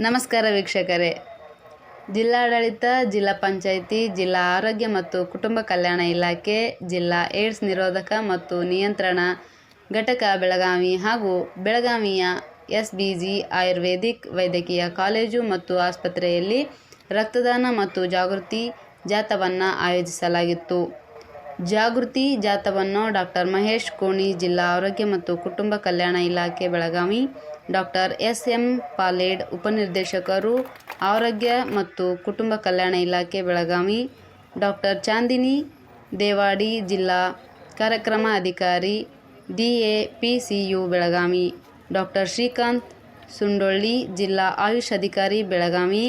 ನಮಸ್ಕಾರ ವೀಕ್ಷಕರೇ. ಜಿಲ್ಲಾಡಳಿತ, ಜಿಲ್ಲಾ ಪಂಚಾಯಿತಿ, ಜಿಲ್ಲಾ ಆರೋಗ್ಯ ಮತ್ತು ಕುಟುಂಬ ಕಲ್ಯಾಣ ಇಲಾಖೆ, ಜಿಲ್ಲಾ ಏಡ್ಸ್ ನಿರೋಧಕ ಮತ್ತು ನಿಯಂತ್ರಣ ಘಟಕ ಬೆಳಗಾವಿ ಹಾಗೂ ಬೆಳಗಾವಿಯ SBG ಆಯುರ್ವೇದಿಕ್ ವೈದ್ಯಕೀಯ ಕಾಲೇಜು ಮತ್ತು ಆಸ್ಪತ್ರೆಯಲ್ಲಿ ರಕ್ತದಾನ ಮತ್ತು ಜಾಗೃತಿ ಜಾಥಾವನ್ನು ಆಯೋಜಿಸಲಾಗಿತ್ತು. ಜಾಗೃತಿ ಜಾಥಾವನ್ನು ಡಾ. ಮಹೇಶ್ ಕೋಣಿ, ಜಿಲ್ಲಾ ಆರೋಗ್ಯ ಮತ್ತು ಕುಟುಂಬ ಕಲ್ಯಾಣ ಇಲಾಖೆ ಬೆಳಗಾವಿ, ಡಾ. SM ಪಾಲೇಡ್, ಉಪನಿರ್ದೇಶಕರು, ಆರೋಗ್ಯ ಮತ್ತು ಕುಟುಂಬ ಕಲ್ಯಾಣ ಇಲಾಖೆ ಬೆಳಗಾವಿ, ಡಾ. ಚಾಂದಿನಿ ದೇವಾಡಿ, ಜಿಲ್ಲಾ ಕಾರ್ಯಕ್ರಮ ಅಧಿಕಾರಿ, DAPCU ಬೆಳಗಾವಿ, ಡಾ. ಶ್ರೀಕಾಂತ್ ಸುಂಡೊಳ್ಳಿ, ಜಿಲ್ಲಾ ಆಯುಷ್ ಅಧಿಕಾರಿ ಬೆಳಗಾವಿ,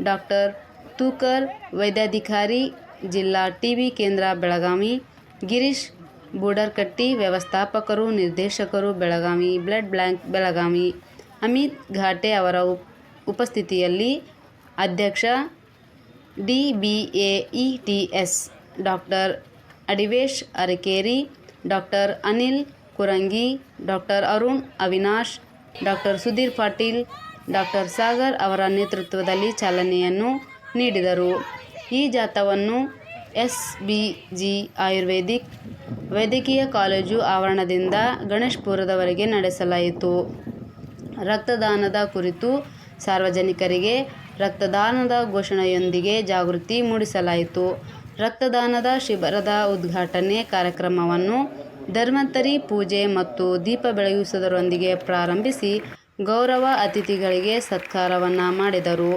ಡಾ. ತೂಕರ್, ವೈದ್ಯಾಧಿಕಾರಿ, ಜಿಲ್ಲಾ TB ಕೇಂದ್ರ ಬೆಳಗಾವಿ, ಗಿರೀಶ್ ಬೂಡರ್ಕಟ್ಟಿ, ವ್ಯವಸ್ಥಾಪಕರು, ನಿರ್ದೇಶಕರು ಬೆಳಗಾವಿ ಬ್ಲಡ್ ಬ್ಯಾಂಕ್ ಬೆಳಗಾವಿ, ಅಮಿತ್ ಘಾಟೆ ಅವರ ಉಪಸ್ಥಿತಿಯಲ್ಲಿ ಅಧ್ಯಕ್ಷ DBAETS ಡಾ. ಅಡಿವೇಶ್ ಅರಕೇರಿ, ಡಾ. ಅನಿಲ್ ಕುರಂಗಿ, ಡಾ. ಅರುಣ್ ಅವಿನಾಶ್, ಡಾ. ಸುಧೀರ್ ಪಾಟೀಲ್, ಡಾ. ಸಾಗರ್ ಅವರ ನೇತೃತ್ವದಲ್ಲಿ ಚಾಲನೆಯನ್ನು ನೀಡಿದರು. ಈ ಜಾಥಾವನ್ನು SBG ಆಯುರ್ವೇದಿಕ್ ವೈದ್ಯಕೀಯ ಕಾಲೇಜು ಆವರಣದಿಂದ ಗಣೇಶಪುರದವರೆಗೆ ನಡೆಸಲಾಯಿತು. ರಕ್ತದಾನದ ಕುರಿತು ಸಾರ್ವಜನಿಕರಿಗೆ ರಕ್ತದಾನದ ಘೋಷಣೆಯೊಂದಿಗೆ ಜಾಗೃತಿ ಮೂಡಿಸಲಾಯಿತು. ರಕ್ತದಾನದ ಶಿಬಿರದ ಉದ್ಘಾಟನೆ ಕಾರ್ಯಕ್ರಮವನ್ನು ಧನ್ವಂತರಿ ಪೂಜೆ ಮತ್ತು ದೀಪ ಬೆಳಗಿಸುವುದರೊಂದಿಗೆ ಪ್ರಾರಂಭಿಸಿ ಗೌರವ ಅತಿಥಿಗಳಿಗೆ ಸತ್ಕಾರವನ್ನು ಮಾಡಿದರು.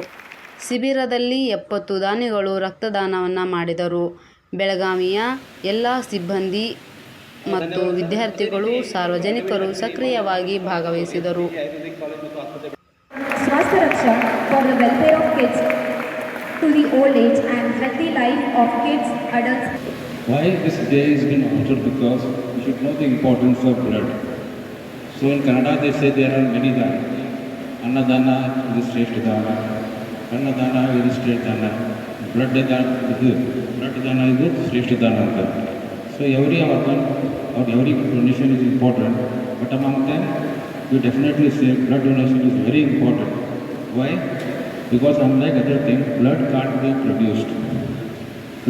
ಶಿಬಿರದಲ್ಲಿ 70 ದಾನಿಗಳು ರಕ್ತದಾನವನ್ನು ಮಾಡಿದರು. ಬೆಳಗಾವಿಯ ಎಲ್ಲ ಸಿಬ್ಬಂದಿ ಮತ್ತು ವಿದ್ಯಾರ್ಥಿಗಳು, ಸಾರ್ವಜನಿಕರು ಸಕ್ರಿಯವಾಗಿ ಭಾಗವಹಿಸಿದರು. स्वास्थ्य रक्षा for the welfare of kids to the old age and healthy life of kids, adults. Why this day is been observed? Because you should know the importance of blood. So in Kannada they say there are many dana. Annadana is Shrestha dana. Annadana is Shrestha dana. Blood dana is Shrestha dana. So every organ or every donation is important, but among them we definitely say blood donation is very important. Why? Because unlike other things, blood can't be produced.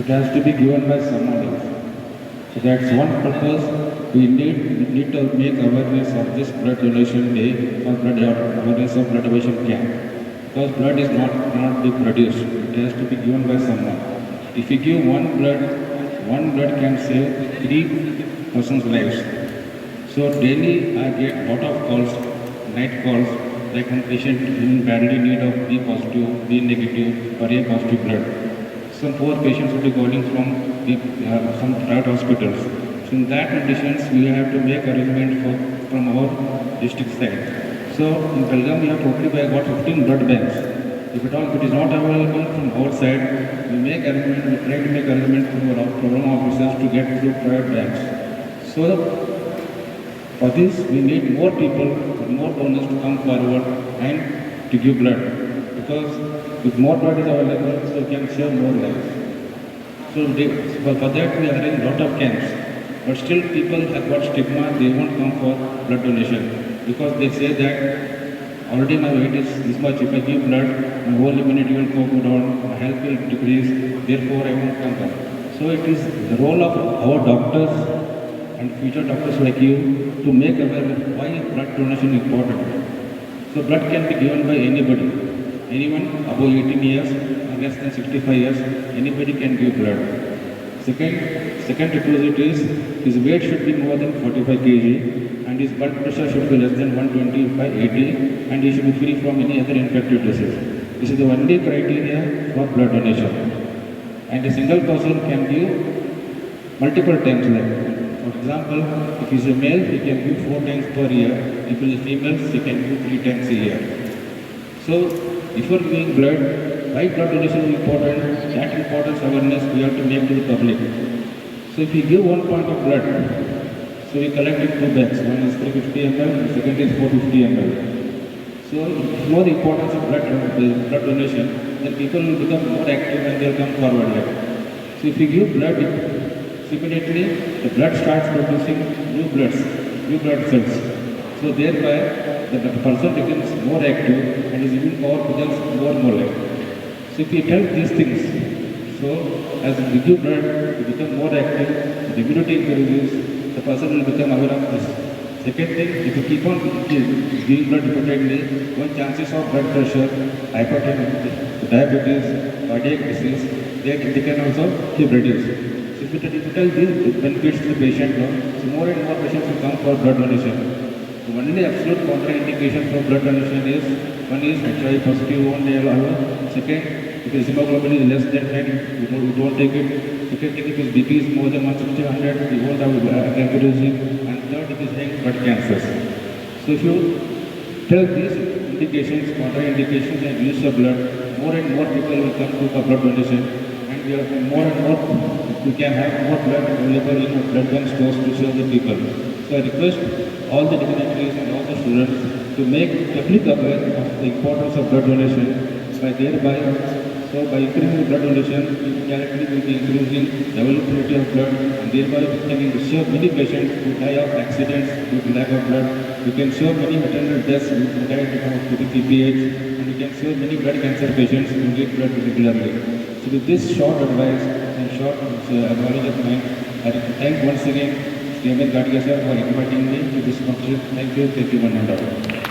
It has to be given by someone else. So that's one purpose we need to make awareness of this blood donation day or awareness of blood donation camp. Because blood is cannot be produced. It has to be given by someone. If you give one blood can save 3 persons' lives. So daily I get lot of calls, night calls, like one patient in badly need of B positive, B negative or A positive blood. Some poor patients will be calling from some private hospitals. So in that conditions we have to make arrangement from our district side. So in Belgaum we have totally got 15 blood banks. If it is not available from our side, we try to make arrangement from our program officers to get through private banks. So for this, we need more people, more donors to come forward and to give blood. Because if more blood is available, so we can save more lives. So for that we arrange lot of camps. But still people have got stigma, they won't come for blood donation. Because they say that already my weight is this much, if I give blood, my whole immunity will go down, my health will decrease, therefore I won't come. So it is the role of our doctors and future doctors like you to make aware why blood donation is important. So blood can be given by anybody, anyone above 18 years or less than 65 years, anybody can give blood. Second requisite is his weight should be more than 45 kg and his blood pressure should be less than 120/80 and he should be free from any other infectious disease. This is the only criteria for blood donation. And a single person can give multiple times like. For example, if he is a male, he can give 4 times per year. If he is a female, he can give 3 times a year. So, before giving blood, why blood donation is important? That importance awareness we have to make to the public. So, if we give 1 point of blood, so we collect in 2 bags. One is 350 ml, the second is 450 ml. So, if you know the importance of blood donation, then people will become more active and they will come forward here. So, if we give blood, immediately the blood starts producing new blood cells. So thereby the person becomes more active and his immune power becomes more active. So if we help these things, so as we give blood, we become more active, the immunity increases, the person will become aware of this. Second thing, if you keep on giving blood repeatedly, one chances of blood pressure, hypertension, diabetes, cardiac disease, they can also be reduced. So if you tell these benefits to the patient, no, so more and more patients will come for blood donation. So only absolute contraindication for blood donation is, one is HIV positive only allowed. Second, if his hemoglobin is less than 10, we don't take it. Second thing, if his BP is more than 160-100, we won't have amphotericin. And third, if he's having blood cancers. So if you tell these indications, contraindications and use of blood, more and more people will come to the blood donation, and we have more and more, we can have more blood available in our blood bank stores to serve the people. So I request all the dignitaries and all the students to make public aware of the importance of blood donation by by increasing blood donation, we will be increasing the availability of blood, and thereby we can save many patients who die of accidents due to lack of blood. We can save many maternal deaths who die of PPH, and we can save many blood cancer patients who get blood regularly. So with this short advice and short knowledge of mine, I thank once again Sri Amit Gadge sir for inviting me to this function. Thank you, one and all.